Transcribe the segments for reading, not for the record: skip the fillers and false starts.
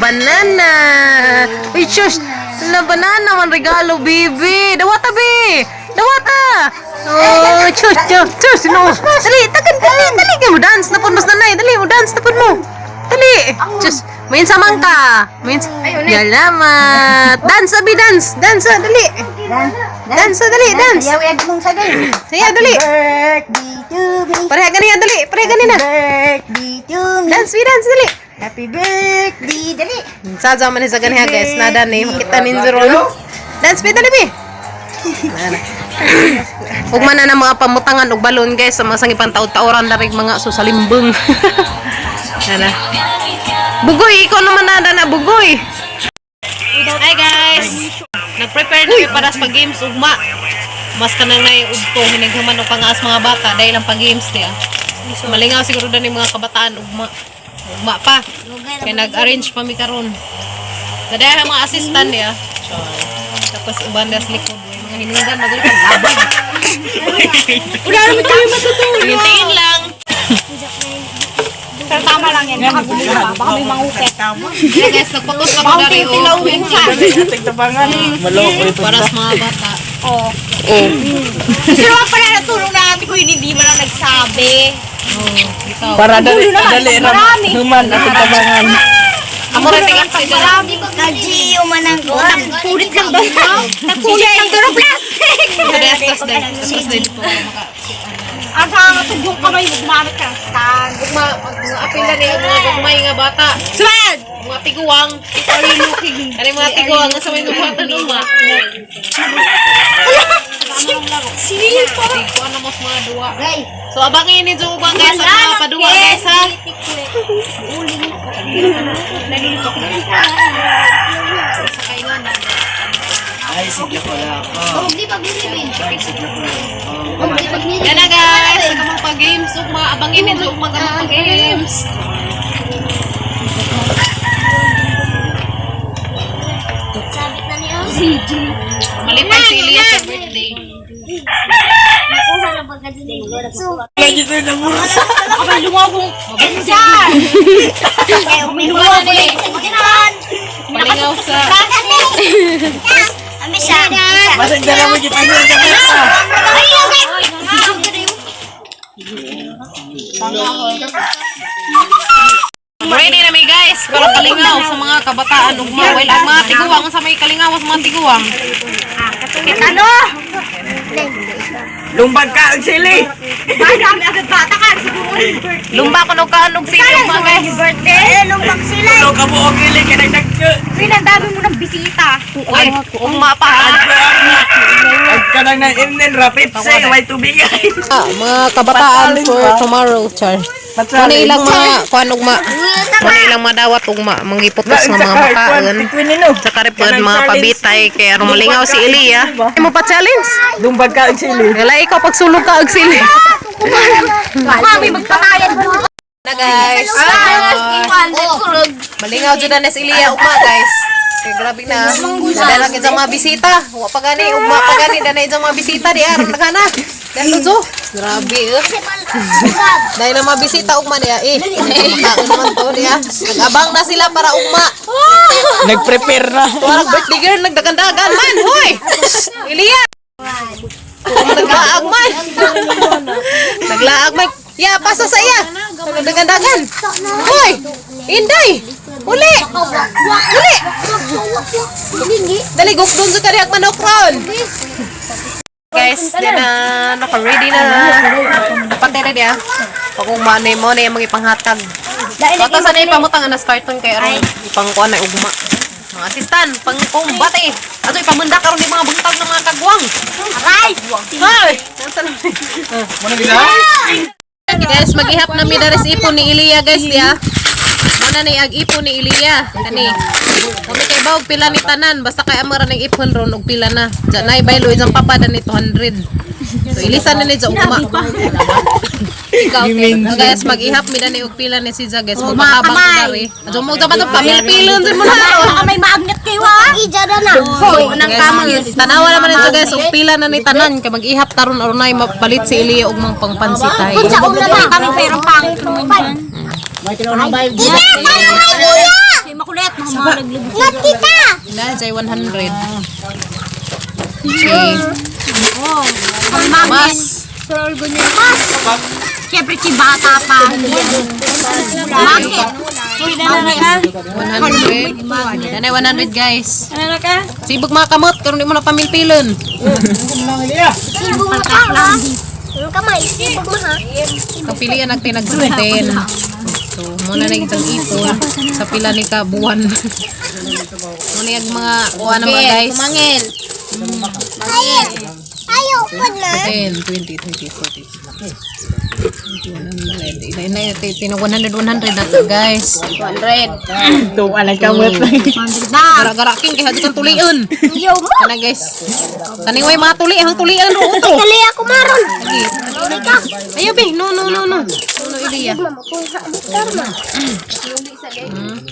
Banana. Uy, shush. Na banana man regalo, bibi. Dawata, bi. Dawata. Oh, shush. No. Dali, dali. Kamu dance. Napun mas nanay. Dali, mo dance. Napun mo. Dali. Shush. Main samang ka. Salamat. Dance, abi, dance. Dance, dali. Dance, dali, dance. Saya, dali. Pareha ganyan, dali. Pareha ganyan na. Dance, dali. Happy birthday, dali. Sa man sa ganyan, guys. Nada ni makita ninyo ron. Dance, dali, bi. Ug man na mga pamutangan og balon, guys, sa mga sangipan taud-tauran darig mga susalimbong. Ana. Bugoy, ikaw naman na bugoy. Hi guys. Nag-prepare na para sa pag-games ugma. Mas kanang nay udto hinaghuman og pangaas mga bata dahil ang pag-games niya. Malingaw siguro dani mga kabataan ugma. Ugma pa. Kaya nag-arrange pa mi karon. Dadayan ang mga assistant niya. Tapos uban na sa likod. Mga hinungdan magulkan labag. Wala naman kayo matutuloy. Hintayin lang. Pero tama lang yan. Baka may mangukit. Yeah, guys, nagpakos na po dari o. Para sa mga bata. Oo. Gusto naman pala natulong natin kung hindi mo lang nagsabi. Ikaw. Para dali na human at tabangan. Amo rin tingin sa dyan. Kaji, umananggo. Nagpulit lang doon. Nagpulit lang doon ang plastic. Tapos din po. Ang tugong kamay mo, gumamit ka ng stand. Mga apil na rin mga gagmay nga bata. Sumad! Mga tiguwang. Are you looking? Ano mga tiguwang nga sa may nubata numa. Sinil po. Tiguan na mas mga duwa. So abangin ni Jubang guys sa mga paduwa guys ha. Sa kainan. Ay, sige pala ako. Yan na guys, sa kamang pag-games, abangin nyo yung mga kamang pag-games. Sabit na niya. Malipay si Elias sa birthday. Lagi sa'yo na mura. Baka may lumabong. Ensan! May lumabong eh. Malingaw sa... Ami siya. Masag na naman kita niya sa mesa. Ready na may guys, para palingaw sa mga kabataan ugma. Well, ang mga tiguwang sa may kalingaw sa mga tiguwang. Ano? Lumbag ka ang sili. Madami agad bata ka. Siguro Lumba ko no kaanog sila mga guys. birthday. Lumbang sila. Ito ka mo og ili ka nagdagko. Ang dami mo ng bisita. Uy, ugma pa. Ang kanang na imnen rapid say way tubigay. Mga kabataan for tomorrow, Char. Kung ilang mga ugma. Kung ilang madawat ugma, mangiputos ng mga makaan. Sa karipod mga pabitay kaya rumalingaw si Elia. Ay mo pa challenge? Lumbag ka ang sili. Wala ikaw pagsulog ka og sili. Mami, magpatayan mo. Na guys. Malingaw jud na si Elia ugma guys. Kay grabe na. Dala gid sa mga bisita. Wa pa gani ugma pa gani danay sa mga bisita di aron na. Dalo jo. Grabe dahil na mga bisita ugma diya makaon naman to diya. Nag-abang na sila para ugma. Nag-prepare na. Tuwarag birthday girl nagdagandagan man. Hoy! Elia! Naglaag man. Naglaag man. Ya, pasa sa iya. Nagdagandagan. Hoy! Inday! Uli! Uli! Dali, gukdun sa kariyak manok ron. Guys, din na naka-ready na. Patera dia. Kung manay mo na yung mga ipanghatag. Ito sana ipamutangan na carton kay aron ipangkuha na ugma. Mga assistant, pangkumbate. Ato ipamunda karon di mga buntag ng mga kagwang. Aray! Hoy! Muna gina? Guys, mag-ihap na mi dares ipon ni Elia guys dia. Mana ni ag ipon ni Elia kani. Kami kay bawog pila ni tanan basta kay amara ning ipon ron og pila na. Janay baylo isang papada ni 200. So ilisan na ni sa ugma. Ikaw guys, mag-ihap mi na ni og pila ni si Ja guys. Magpakabang ko dari. Adto mo dapat pamilipilon din mo na. May magnet kayo ha? Ijara na. Hoy, nang kamang tanawa naman nito guys, og pila na ni tanan kay mag-ihap taron aron nay mapalit si Elia og mang pangpansitay. Kung sa una na kami pero pangit naman. May kilo ng bayad. Ay, makulit. Mga naglubos. Not kita! Ilan say 100. Okay. Oh. Mas. Sorol ko niya. Siyempre, si bata pa. Bakit? Uy, nanay ka. 100. Nanay 100 guys. Nanay ka? Sibog mga kamot, karon di mo na pamilpilon. Sibog mo ka, ha? Ang kamay, sibog mo, ha? Kapilian natin nag-10. So, muna na itong ipon sa pila ni ka buwan. Muna yung mga kuha naman guys. Kumangil. Ayaw po na. 10, 20, 30, 40, 100. Ina 100 na to guys. 200. Ito, alang kamot lang. Gara-gara king kaya di kang tulian. Ayaw mo. Kana guys. Kaniway mga ang tulian ro uto. Kali ako maron. Ayo be, no. No Iliya.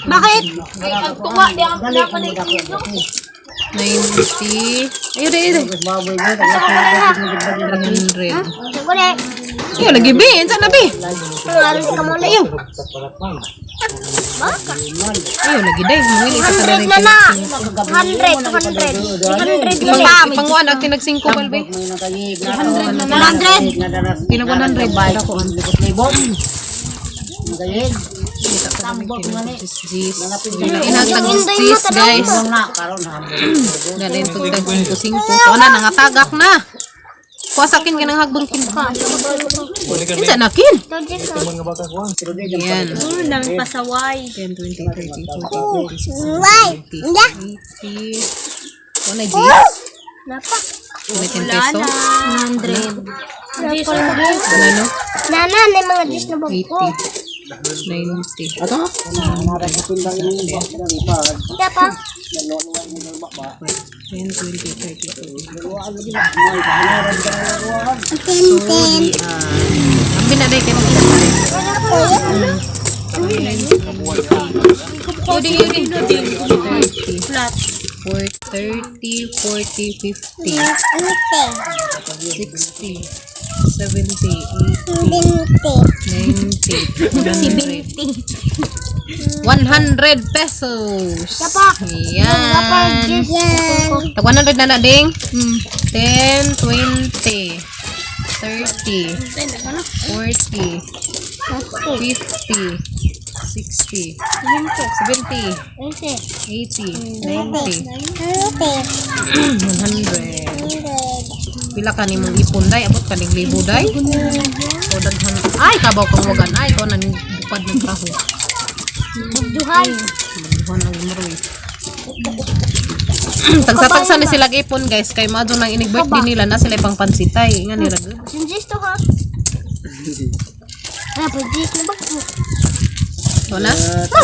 Bakit? Ang tuwa di ang pinapalit. 90. Ayo deh. 300. Kulit. Ayo lagi be, ensa na be? Ngayon ka muna. Ayo. Baka. Ayo lagi deh, mungkin isa ka 100 na na. 100, 200. 100 na lang. Ipanguan ak tinag 5 balbe. 100. Tinag 100 ba ako an. Inagtag is guys. Dalhin pagdag 5. So ana nangatagak na. Kuwasakin ka ng hagbang kinka. Insa nakin? Yan. Nang pasaway. 10, 20, 30, 40, 50, Why? 60. Ano Jis? Napa. May 10 peso. 100. Ano? Nana, may mga dish na 80. bago. 90. Ika pa. 10, 20, 30, 40. Ang binaday kayo Yudi. 30. Flat. 30, 40, 50. 60, 70, 80, 90, 100 pesos. Yan. Tag 100 na na ding. 10, 20, 30, 40, 50, 60, 70, 80, 90, 100. Pila ka nimong ipon day, abot ka ning libo day. O daghan. Ay kabaw kang wagan ay ko nang bukad ng taho. Duhay. Daghan ang maroy. Tagsa-tagsa ni sila ipon guys kay maado nang inig-birthday nila na sila pang pansitay nga nila gud. Sinjis to ha. Ah, pwedis na ba? So na?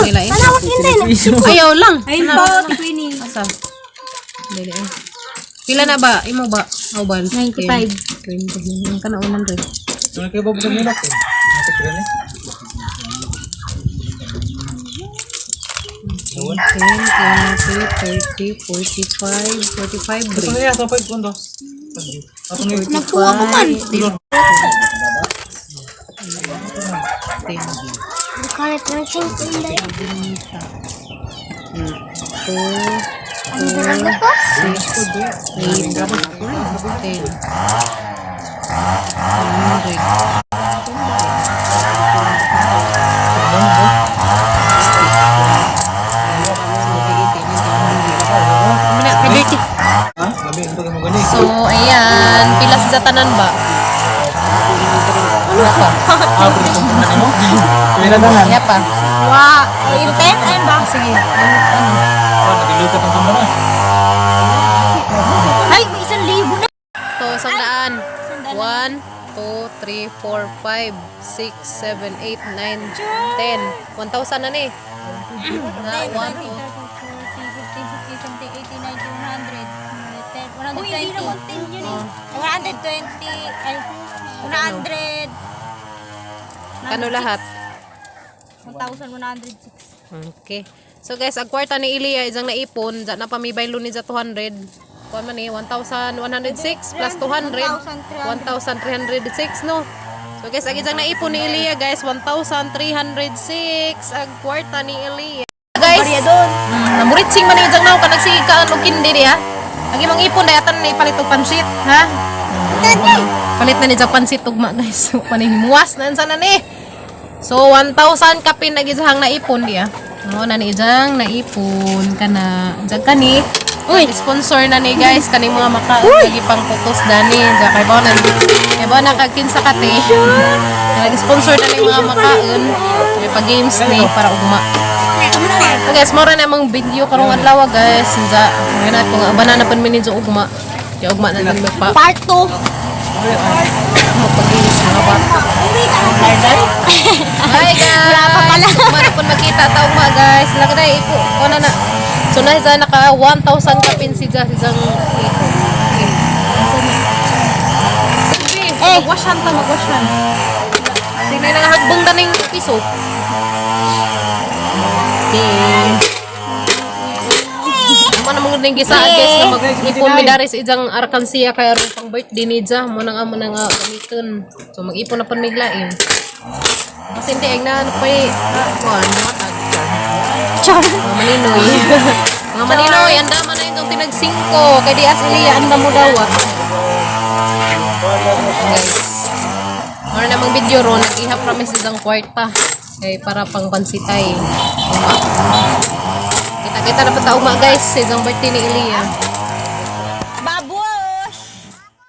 Nila eh. Tanawag hindi na. Ayaw lang. Ayun po, Queenie. Asa? Dili eh. Pila na ba? Imo ba? Aubal? 95. 20. Ang kana 100. Ano kayo babusag nila ko? Ano kayo na? 10, 20, 30, 45, 45 Ano break. yan? Sa 5 kondo? Ako na yung Nagkuha ko man. 10. Kalit ng singkong dahil. 2, 6, 8, 10. 100. Ha? Labi, ito kayo mo gani. So, ayan. Pila sa tanan ba? Ano pa? Ako ito mo na mo. Pila na lang. Iya pa. Wow. Intent? Ayun ba? Sige. Nagilukat ang tumara. Ay, may 1,000 na. So, isang daan. 1, 2, 3, 4, 5, 6, 7, 8, 9, 10. 1,000 na ni. Na, 1, 2, 120. oh. 120. Ay, 100. Kano lahat? 1,106. Okay. So guys, ang kwarta ni Ilia isang naipon, na pamibay ni sa 200. Kuan man ni 1,106 plus 200, 1,306 no. So So guys, agi jang naipon ni Elia guys, 1,306 ang kwarta ni Elia. Guys, namuritsing man ni jang naw ka nagsigaan og kindi diha. Agi mang ipon dayatan ni palit og pansit, ha? Palit na ni jang pansit ugma guys. Panimuwas na sana ni. So 1,000 kapin agi jang naipon diha. Mo na ni jang naipon kana jag kani. Uy, sponsor na ni guys kaning mga makaon lagi pang putos dani. Ja kay ba na kag kinsa kate. Nag-sponsor na ni mga makaon. May pa games ni para ugma. So guys, mora na mong video karong adlaw guys. Ja, ay na ko banana pan minidyo ugma. Kaya ugma na lang pa. Part 2. Magpag-games mga bata. Hi guys. Wala pa pala. Mara pun makita ta ugma guys. Lagday iko ko na. So na sa naka 1,000 kapin si jang iko. Sige, magwashan ta magwashan. Sige na hagbong daning piso. Okay. Mana mong ning gisa guys na mag-ipon mi dari sa ijang arkansiya kay aron pang birthday ni Ja mo nang amo nang gamiton. So mag-ipon na pud mi lain. Kasi hindi ay na ano pa kuan matag. Char. Maninoy. Mga maninoy, anda man na itong tinag-5 kay di as Elia anda mo daw. Guys. Mara namang video ron ihap promise isang kwarta. Kay para pang pansitay. Kita na pa ta ugma guys, sa isang birthday ni Elia.